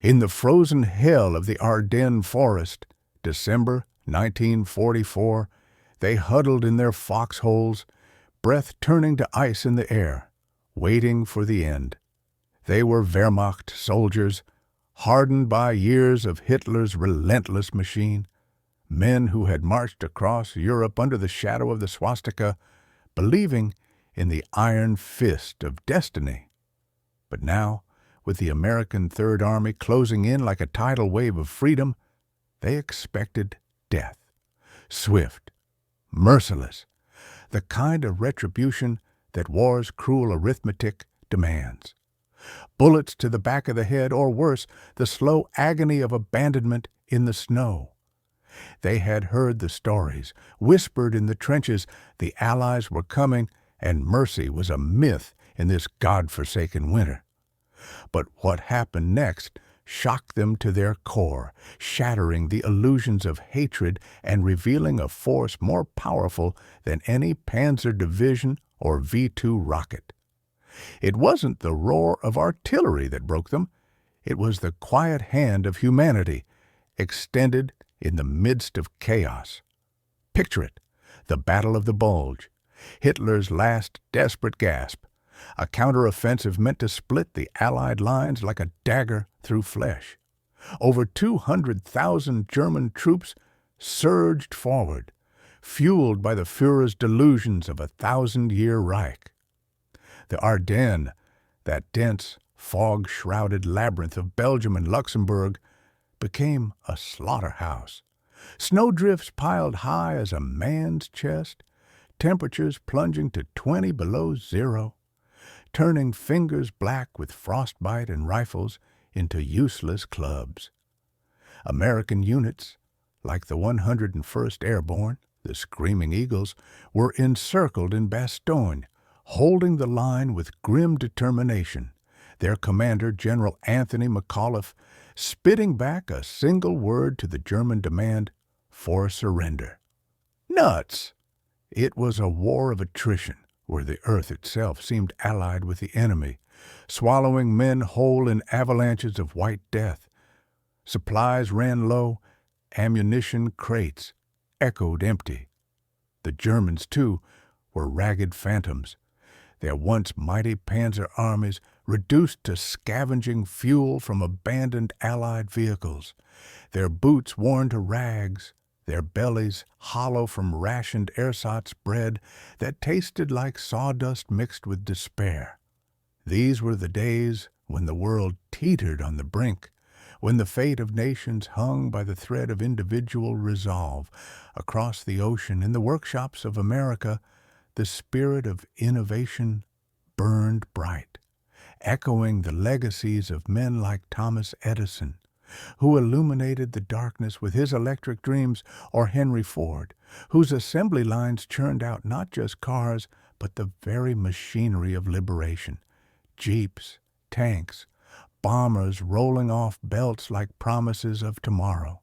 In the frozen hell of the Ardennes forest, December 1944, they huddled in their foxholes, breath turning to ice in the air, waiting for the end. They were Wehrmacht soldiers, hardened by years of Hitler's relentless machine, men who had marched across Europe under the shadow of the swastika, believing in the iron fist of destiny. But now, with the American Third Army closing in like a tidal wave of freedom, they expected death. Swift, merciless, the kind of retribution that war's cruel arithmetic demands. Bullets to the back of the head, or worse, the slow agony of abandonment in the snow. They had heard the stories, whispered in the trenches, the Allies were coming, and mercy was a myth in this God-forsaken winter. But what happened next shocked them to their core, shattering the illusions of hatred and revealing a force more powerful than any Panzer division or V-2 rocket. It wasn't the roar of artillery that broke them. It was the quiet hand of humanity, extended in the midst of chaos. Picture it, the Battle of the Bulge, Hitler's last desperate gasp, a counteroffensive meant to split the Allied lines like a dagger through flesh. Over 200,000 German troops surged forward, fueled by the Führer's delusions of a 1,000-year Reich. The Ardennes, that dense, fog-shrouded labyrinth of Belgium and Luxembourg, became a slaughterhouse. Snowdrifts piled high as a man's chest, temperatures plunging to 20 below zero, turning fingers black with frostbite and rifles into useless clubs. American units, like the 101st Airborne, the Screaming Eagles, were encircled in Bastogne, holding the line with grim determination, their commander, General Anthony McAuliffe, spitting back a single word to the German demand for surrender. Nuts! It was a war of attrition, where the earth itself seemed allied with the enemy, swallowing men whole in avalanches of white death. Supplies ran low, ammunition crates echoed empty. The Germans, too, were ragged phantoms, their once mighty panzer armies reduced to scavenging fuel from abandoned Allied vehicles, their boots worn to rags, their bellies hollow from rationed ersatz bread that tasted like sawdust mixed with despair. These were the days when the world teetered on the brink, when the fate of nations hung by the thread of individual resolve. Across the ocean, in the workshops of America, the spirit of innovation burned bright, echoing the legacies of men like Thomas Edison, who illuminated the darkness with his electric dreams, or Henry Ford, whose assembly lines churned out not just cars, but the very machinery of liberation. Jeeps, tanks, bombers rolling off belts like promises of tomorrow.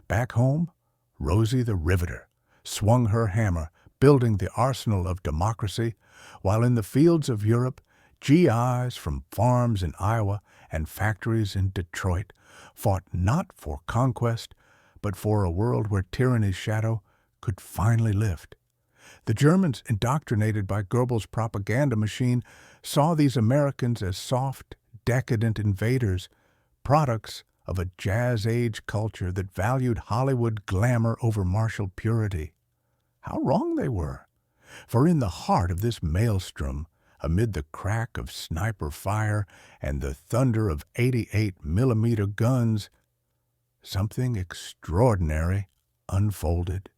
Back home, Rosie the Riveter swung her hammer, building the arsenal of democracy, while in the fields of Europe, GIs from farms in Iowa and factories in Detroit fought not for conquest, but for a world where tyranny's shadow could finally lift. The Germans, indoctrinated by Goebbels' propaganda machine, saw these Americans as soft, decadent invaders, products of a jazz-age culture that valued Hollywood glamour over martial purity. How wrong they were! For in the heart of this maelstrom, amid the crack of sniper fire and the thunder of 88-millimeter guns, something extraordinary unfolded.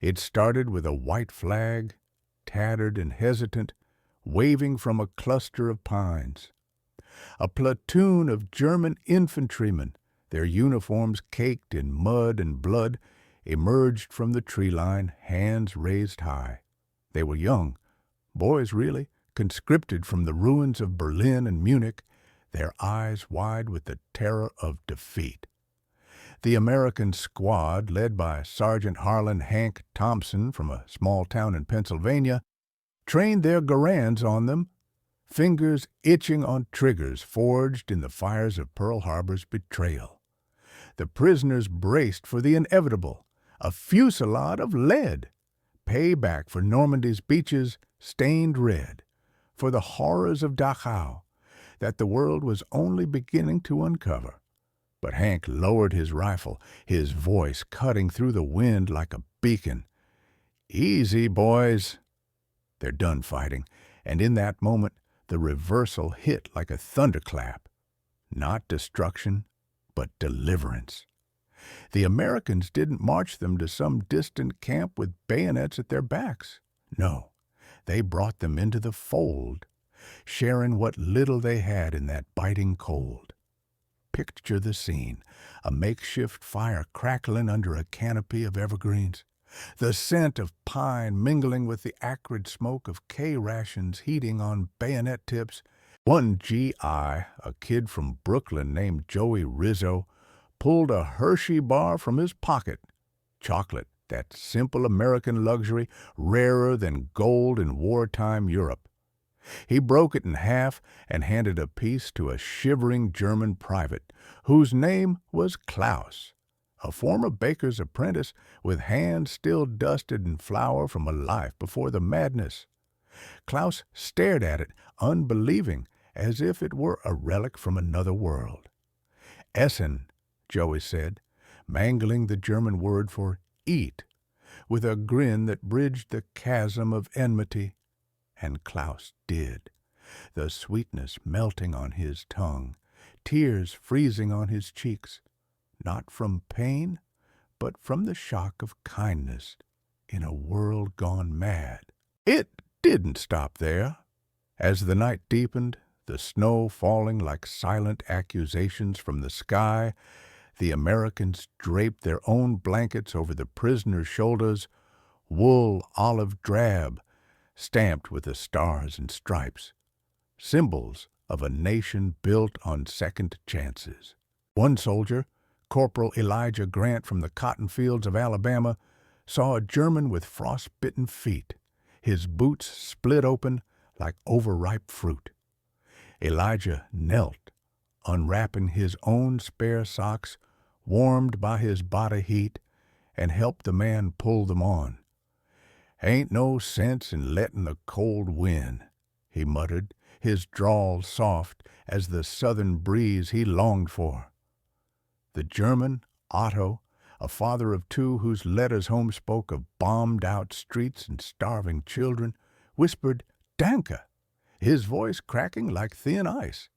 It started with a white flag, tattered and hesitant, waving from a cluster of pines. A platoon of German infantrymen, their uniforms caked in mud and blood, emerged from the tree line, hands raised high. They were young, boys really, conscripted from the ruins of Berlin and Munich, their eyes wide with the terror of defeat. The American squad, led by Sergeant Harlan Hank Thompson from a small town in Pennsylvania, trained their Garands on them, fingers itching on triggers forged in the fires of Pearl Harbor's betrayal. The prisoners braced for the inevitable, a fusillade of lead, payback for Normandy's beaches stained red, for the horrors of Dachau that the world was only beginning to uncover. But Hank lowered his rifle, his voice cutting through the wind like a beacon. "Easy, boys." They're done fighting, and in that moment the reversal hit like a thunderclap. Not destruction, but deliverance. The Americans didn't march them to some distant camp with bayonets at their backs. No, they brought them into the fold, sharing what little they had in that biting cold. Picture the scene, a makeshift fire crackling under a canopy of evergreens, the scent of pine mingling with the acrid smoke of K-rations heating on bayonet tips. One GI, a kid from Brooklyn named Joey Rizzo, pulled a Hershey bar from his pocket. Chocolate, that simple American luxury, rarer than gold in wartime Europe. He broke it in half and handed a piece to a shivering German private, whose name was Klaus, a former baker's apprentice with hands still dusted in flour from a life before the madness. Klaus stared at it, unbelieving, as if it were a relic from another world. "Essen," Joey said, mangling the German word for eat, with a grin that bridged the chasm of enmity. And Klaus did, the sweetness melting on his tongue, tears freezing on his cheeks, not from pain, but from the shock of kindness in a world gone mad. It didn't stop there. As the night deepened, the snow falling like silent accusations from the sky, the Americans draped their own blankets over the prisoners' shoulders, wool olive drab, stamped with the stars and stripes, symbols of a nation built on second chances. One soldier, Corporal Elijah Grant from the cotton fields of Alabama, saw a German with frost-bitten feet, his boots split open like overripe fruit. Elijah knelt, unwrapping his own spare socks, warmed by his body heat, and helped the man pull them on. "Ain't no sense in letting the cold win," he muttered, his drawl soft as the southern breeze he longed for. The German, Otto, a father of two whose letters home spoke of bombed-out streets and starving children, whispered "Danke," his voice cracking like thin ice.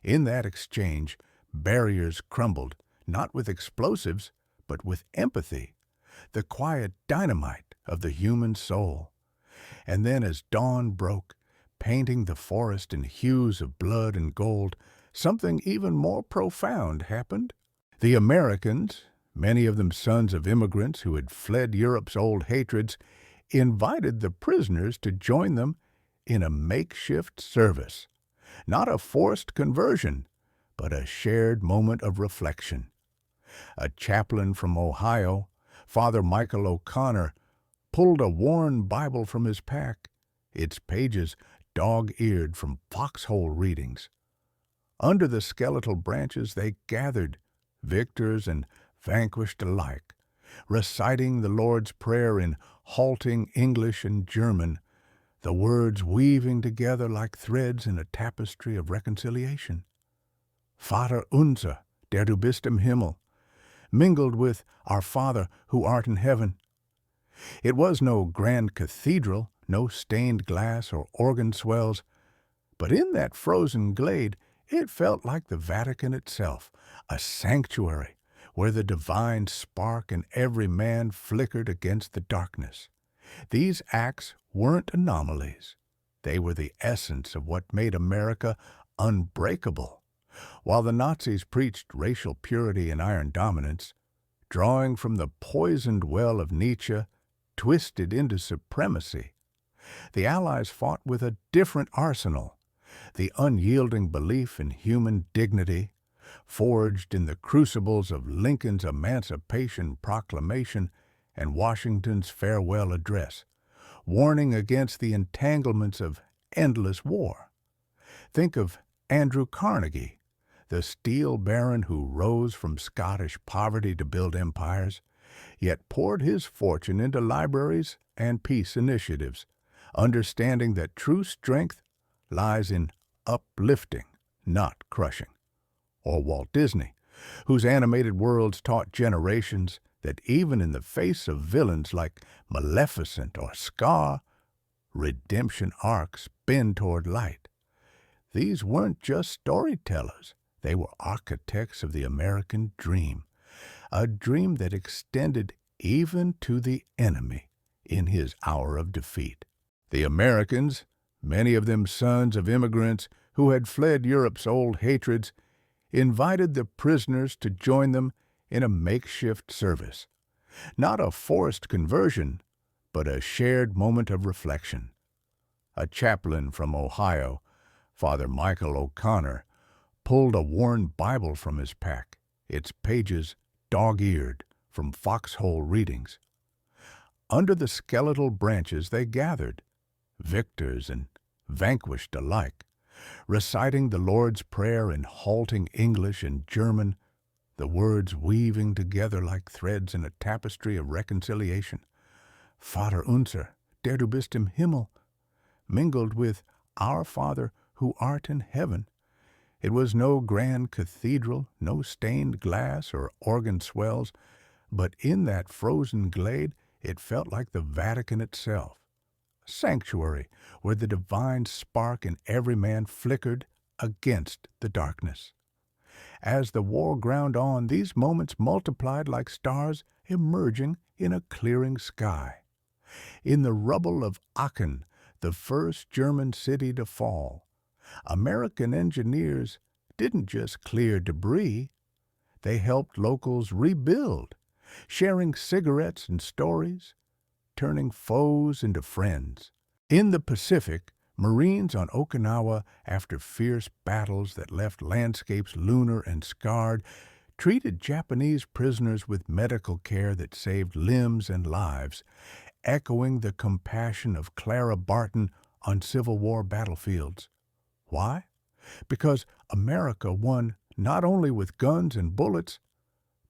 In that exchange, barriers crumbled, not with explosives, but with empathy, the quiet dynamite of the human soul. And then as dawn broke, painting the forest in hues of blood and gold, something even more profound happened. The Americans, many of them sons of immigrants who had fled Europe's old hatreds, invited the prisoners to join them in a makeshift service. Not a forced conversion, but a shared moment of reflection. A chaplain from Ohio, Father Michael O'Connor, pulled a worn Bible from his pack, its pages dog-eared from foxhole readings. Under the skeletal branches they gathered, victors and vanquished alike, reciting the Lord's Prayer in halting English and German, the words weaving together like threads in a tapestry of reconciliation. Vater unser, der du bist im Himmel, mingled with Our Father who art in heaven. It was no grand cathedral, no stained glass or organ swells, but in that frozen glade it felt like the Vatican itself, a sanctuary where the divine spark in every man flickered against the darkness. These acts weren't anomalies. They were the essence of what made America unbreakable. While the Nazis preached racial purity and iron dominance, drawing from the poisoned well of Nietzsche, twisted into supremacy, the Allies fought with a different arsenal, the unyielding belief in human dignity, forged in the crucibles of Lincoln's Emancipation Proclamation and Washington's Farewell Address, warning against the entanglements of endless war. Think of Andrew Carnegie, the steel baron who rose from Scottish poverty to build empires, yet poured his fortune into libraries and peace initiatives, understanding that true strength lies in uplifting, not crushing. Or Walt Disney, whose animated worlds taught generations that even in the face of villains like Maleficent or Scar, redemption arcs bend toward light. These weren't just storytellers, they were architects of the American dream, a dream that extended even to the enemy in his hour of defeat. The Americans, many of them sons of immigrants who had fled Europe's old hatreds, invited the prisoners to join them in a makeshift service. Not a forced conversion, but a shared moment of reflection. A chaplain from Ohio, Father Michael O'Connor, pulled a worn Bible from his pack, its pages dog-eared from foxhole readings. Under the skeletal branches they gathered, victors and vanquished alike, reciting the Lord's Prayer in halting English and German, the words weaving together like threads in a tapestry of reconciliation. Vater unser, der du bist im Himmel, mingled with Our Father who art in heaven. It was no grand cathedral, no stained glass or organ swells, but in that frozen glade it felt like the Vatican itself, a sanctuary where the divine spark in every man flickered against the darkness. As the war ground on, these moments multiplied like stars emerging in a clearing sky. In the rubble of Aachen, the first German city to fall, American engineers didn't just clear debris, they helped locals rebuild, sharing cigarettes and stories, turning foes into friends. In the Pacific, Marines on Okinawa, after fierce battles that left landscapes lunar and scarred, treated Japanese prisoners with medical care that saved limbs and lives, echoing the compassion of Clara Barton on Civil War battlefields. Why? Because America won not only with guns and bullets,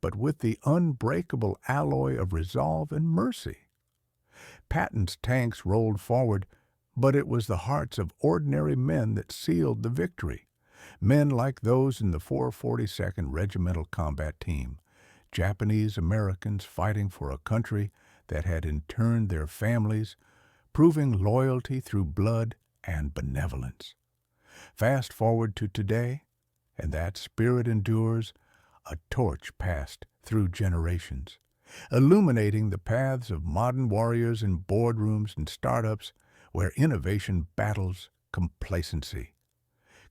but with the unbreakable alloy of resolve and mercy. Patton's tanks rolled forward, but it was the hearts of ordinary men that sealed the victory. Men like those in the 442nd Regimental Combat Team, Japanese Americans fighting for a country that had interned their families, proving loyalty through blood and benevolence. Fast forward to today, and that spirit endures, a torch passed through generations, illuminating the paths of modern warriors in boardrooms and startups where innovation battles complacency.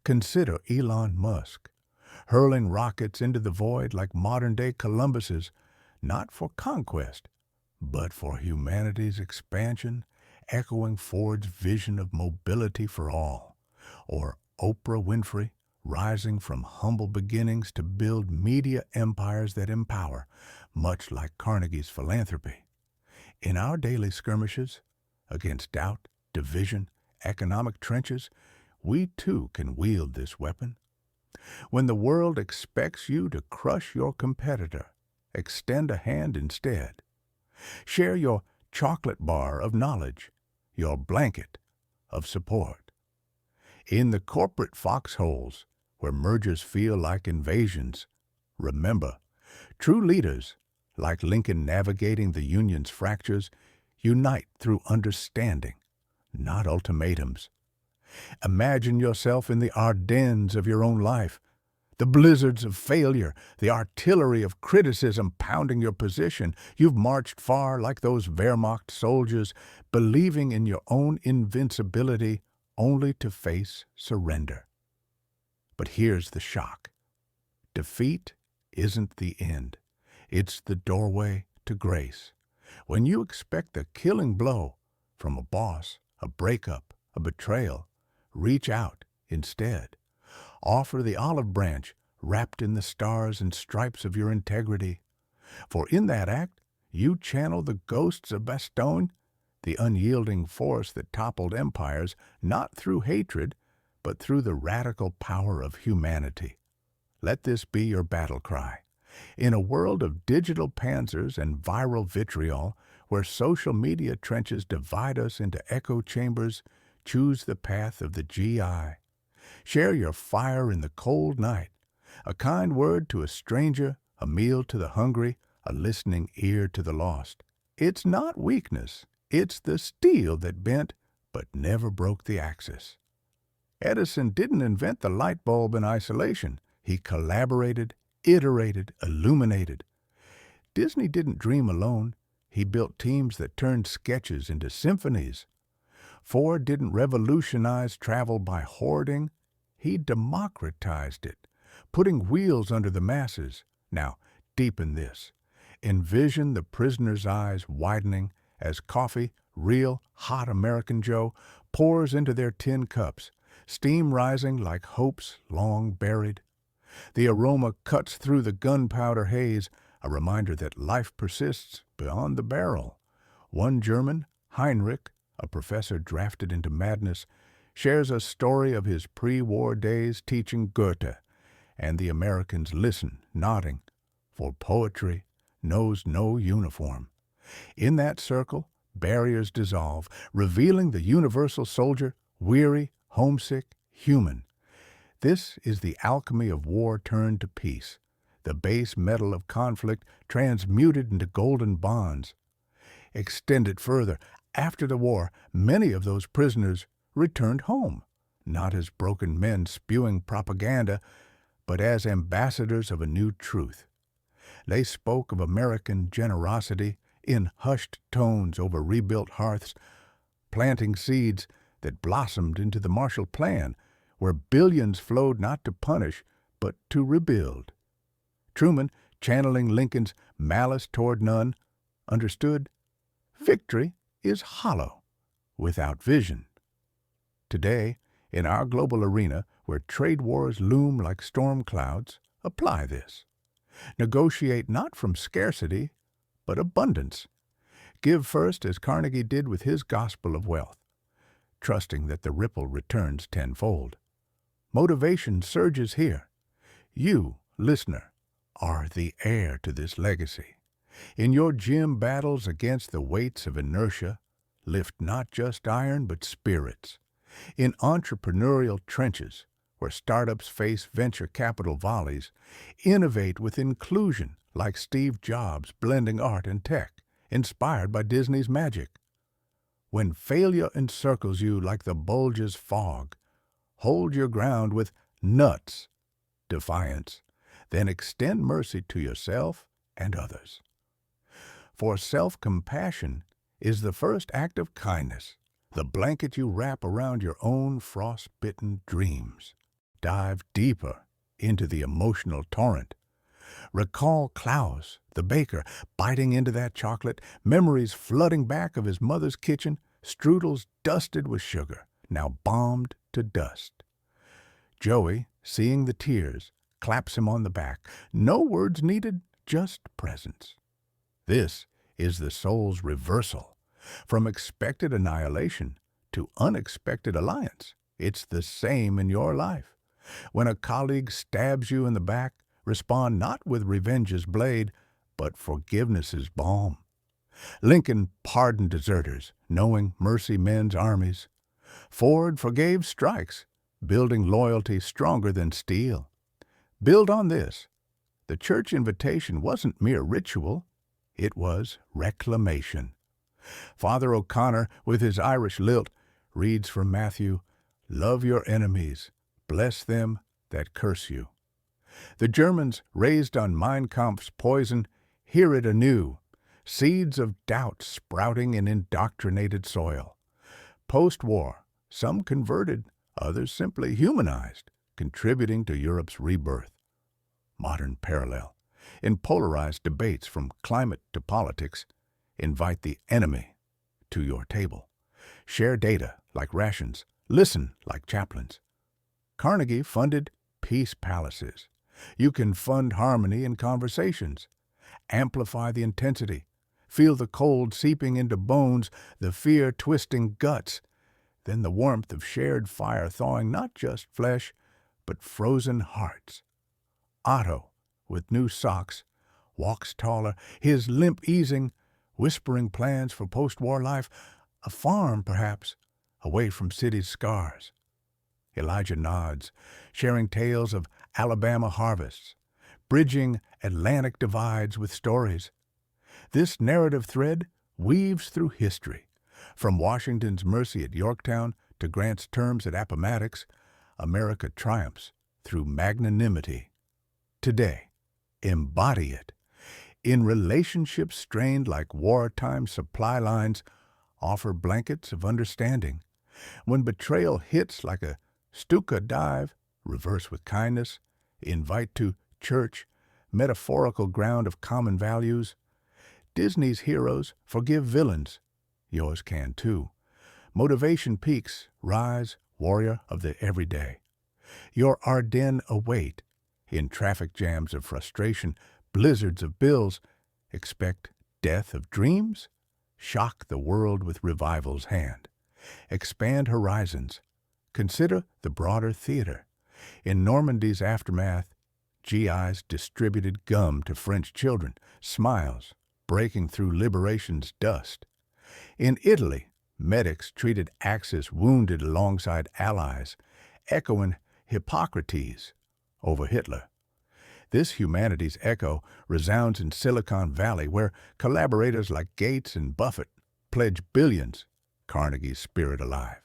Consider Elon Musk, hurling rockets into the void like modern-day Columbuses, not for conquest, but for humanity's expansion, echoing Ford's vision of mobility for all. Or Oprah Winfrey, rising from humble beginnings to build media empires that empower, much like Carnegie's philanthropy. In our daily skirmishes, against doubt, division, economic trenches, we too can wield this weapon. When the world expects you to crush your competitor, extend a hand instead. Share your chocolate bar of knowledge, your blanket of support. In the corporate foxholes, where mergers feel like invasions, remember, true leaders, like Lincoln navigating the Union's fractures, unite through understanding, not ultimatums. Imagine yourself in the Ardennes of your own life, the blizzards of failure, the artillery of criticism pounding your position. You've marched far like those Wehrmacht soldiers, believing in your own invincibility only to face surrender. But here's the shock. Defeat isn't the end. It's the doorway to grace. When you expect the killing blow from a boss, a breakup, a betrayal, reach out instead. Offer the olive branch wrapped in the stars and stripes of your integrity. For in that act, you channel the ghosts of Bastogne, the unyielding force that toppled empires, not through hatred, but through the radical power of humanity. Let this be your battle cry. In a world of digital panzers and viral vitriol, where social media trenches divide us into echo chambers, choose the path of the GI. Share your fire in the cold night. A kind word to a stranger, a meal to the hungry, a listening ear to the lost. It's not weakness. It's the steel that bent but never broke the axis. Edison didn't invent the light bulb in isolation. He collaborated, iterated, illuminated. Disney didn't dream alone. He built teams that turned sketches into symphonies. Ford didn't revolutionize travel by hoarding. He democratized it, putting wheels under the masses. Now, deepen this. Envision the prisoner's eyes widening as coffee, real, hot American Joe, pours into their tin cups, steam rising like hopes long buried. The aroma cuts through the gunpowder haze, a reminder that life persists beyond the barrel. One German, Heinrich, a professor drafted into madness, shares a story of his pre-war days teaching Goethe, and the Americans listen, nodding, for poetry knows no uniform. In that circle, barriers dissolve, revealing the universal soldier, weary, homesick, human. This is the alchemy of war turned to peace, the base metal of conflict transmuted into golden bonds. Extend it further. After the war, many of those prisoners returned home, not as broken men spewing propaganda, but as ambassadors of a new truth. They spoke of American generosity in hushed tones over rebuilt hearths, planting seeds that blossomed into the Marshall Plan, where billions flowed not to punish, but to rebuild. Truman, channeling Lincoln's malice toward none, understood victory is hollow without vision. Today, in our global arena, where trade wars loom like storm clouds, apply this. Negotiate not from scarcity, but abundance. Give first as Carnegie did with his gospel of wealth, trusting that the ripple returns tenfold. Motivation surges here. You, listener, are the heir to this legacy. In your gym battles against the weights of inertia, lift not just iron but spirits. In entrepreneurial trenches, where startups face venture capital volleys, innovate with inclusion like Steve Jobs blending art and tech, inspired by Disney's magic. When failure encircles you like the Bulge's fog, hold your ground with nuts, defiance, then extend mercy to yourself and others. For self-compassion is the first act of kindness, the blanket you wrap around your own frost-bitten dreams. Dive deeper into the emotional torrent. Recall Klaus, the baker, biting into that chocolate, memories flooding back of his mother's kitchen, strudels dusted with sugar, now bombed to dust. Joey, seeing the tears, claps him on the back. No words needed, just presence. This is the soul's reversal. From expected annihilation to unexpected alliance. It's the same in your life. When a colleague stabs you in the back, respond not with revenge's blade, but forgiveness's balm. Lincoln pardoned deserters, knowing mercy mends armies. Ford forgave strikes, building loyalty stronger than steel. Build on this. The church invitation wasn't mere ritual. It was reclamation. Father O'Connor, with his Irish lilt, reads from Matthew, "Love your enemies, bless them that curse you." The Germans, raised on Mein Kampf's poison, hear it anew, seeds of doubt sprouting in indoctrinated soil. Post-war, some converted, others simply humanized, contributing to Europe's rebirth. Modern parallel. In polarized debates from climate to politics, invite the enemy to your table. Share data like rations. Listen like chaplains. Carnegie funded peace palaces. You can fund harmony in conversations. Amplify the intensity. Feel the cold seeping into bones, the fear twisting guts. then the warmth of shared fire thawing not just flesh, but frozen hearts. Otto, with new socks, walks taller, his limp easing, whispering plans for post-war life, a farm, perhaps, away from city's scars. Elijah nods, sharing tales of Alabama harvests, bridging Atlantic divides with stories. This narrative thread weaves through history. From Washington's mercy at Yorktown to Grant's terms at Appomattox, America triumphs through magnanimity. Today, embody it. In relationships strained like wartime supply lines, offer blankets of understanding. When betrayal hits like a Stuka dive, reverse with kindness. Invite to church, metaphorical ground of common values. Disney's heroes forgive villains. Yours can too. Motivation peaks, rise, warrior of the everyday. Your Ardennes await. In traffic jams of frustration, blizzards of bills, expect death of dreams? Shock the world with revival's hand. Expand horizons. Consider the broader theater. In Normandy's aftermath, GIs distributed gum to French children, smiles breaking through liberation's dust. In Italy, medics treated Axis wounded alongside allies, echoing Hippocrates over Hitler. This humanity's echo resounds in Silicon Valley, where collaborators like Gates and Buffett pledge billions, Carnegie's spirit alive.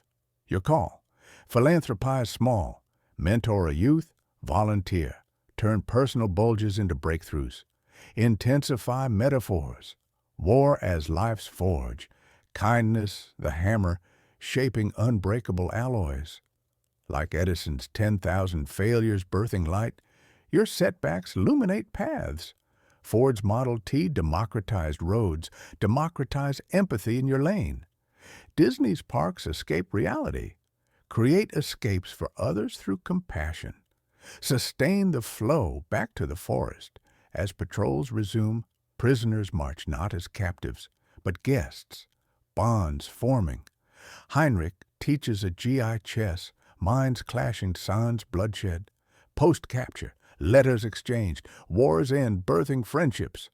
Your call. Philanthropize small. Mentor a youth. Volunteer. Turn personal bulges into breakthroughs. Intensify metaphors. War as life's forge. Kindness, the hammer, shaping unbreakable alloys. Like Edison's 10,000 failures birthing light, your setbacks illuminate paths. Ford's Model T democratized roads, democratize empathy in your lane. Disney's parks escape reality. Create escapes for others through compassion. Sustain the flow back to the forest. As patrols resume, prisoners march not as captives, but guests, bonds forming. Heinrich teaches a GI chess, minds clashing sans bloodshed. Post-capture, letters exchanged, wars end, birthing friendships.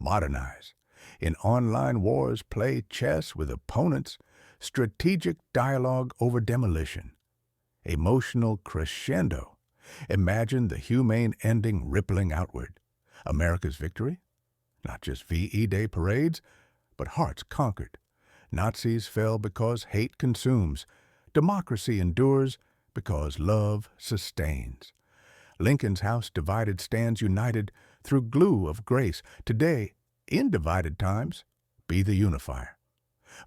Modernize. In online wars, play chess with opponents, strategic dialogue over demolition. Emotional crescendo. Imagine the humane ending rippling outward. America's victory? Not just VE Day parades, but hearts conquered. Nazis fell because hate consumes. Democracy endures because love sustains. Lincoln's house divided stands united through glue of grace. Today, in divided times, be the unifier.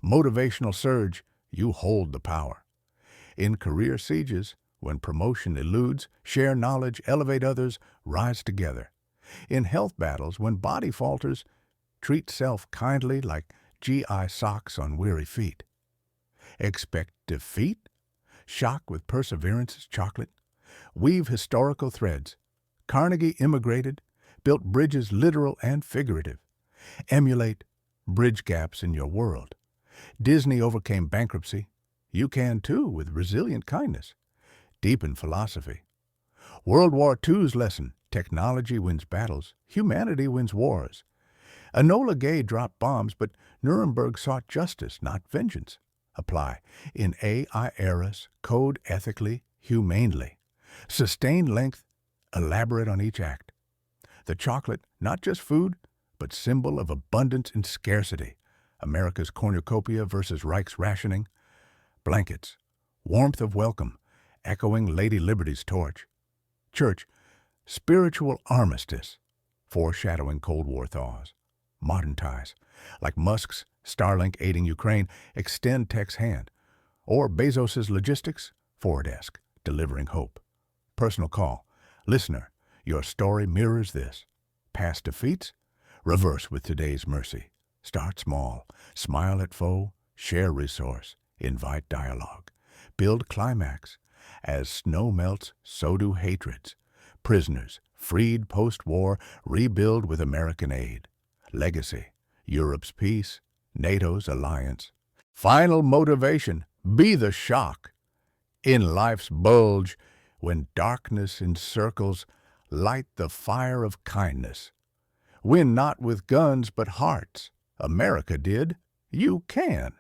Motivational surge, you hold the power. In career sieges, when promotion eludes, share knowledge, elevate others, rise together. In health battles, when body falters, treat self kindly like GI socks on weary feet. Expect defeat? Shock with perseverance's chocolate? Weave historical threads. Carnegie immigrated, built bridges literal and figurative. Emulate bridge gaps in your world. Disney overcame bankruptcy. You can too with resilient kindness. Deepen philosophy. World War II's lesson, technology wins battles, humanity wins wars. Enola Gay dropped bombs, but Nuremberg sought justice, not vengeance. Apply in AI eras, code ethically, humanely. Sustained length, elaborate on each act. The chocolate, not just food, but symbol of abundance and scarcity. America's cornucopia versus Reich's rationing. Blankets, warmth of welcome, echoing Lady Liberty's torch. Church, spiritual armistice, foreshadowing Cold War thaws. Modern ties, like Musk's Starlink aiding Ukraine, extend tech's hand. Or Bezos's logistics, Ford-esque, delivering hope. Personal call, listener, your story mirrors this. Past defeats, reverse with today's mercy. Start small, smile at foe, share resource, invite dialogue. Build climax. As snow melts, so do hatreds. Prisoners, freed post-war, rebuild with American aid. Legacy, Europe's peace, NATO's alliance. Final motivation, Be the shock. In life's bulge, when darkness encircles, light the fire of kindness. Win not with guns but hearts. America did. You can.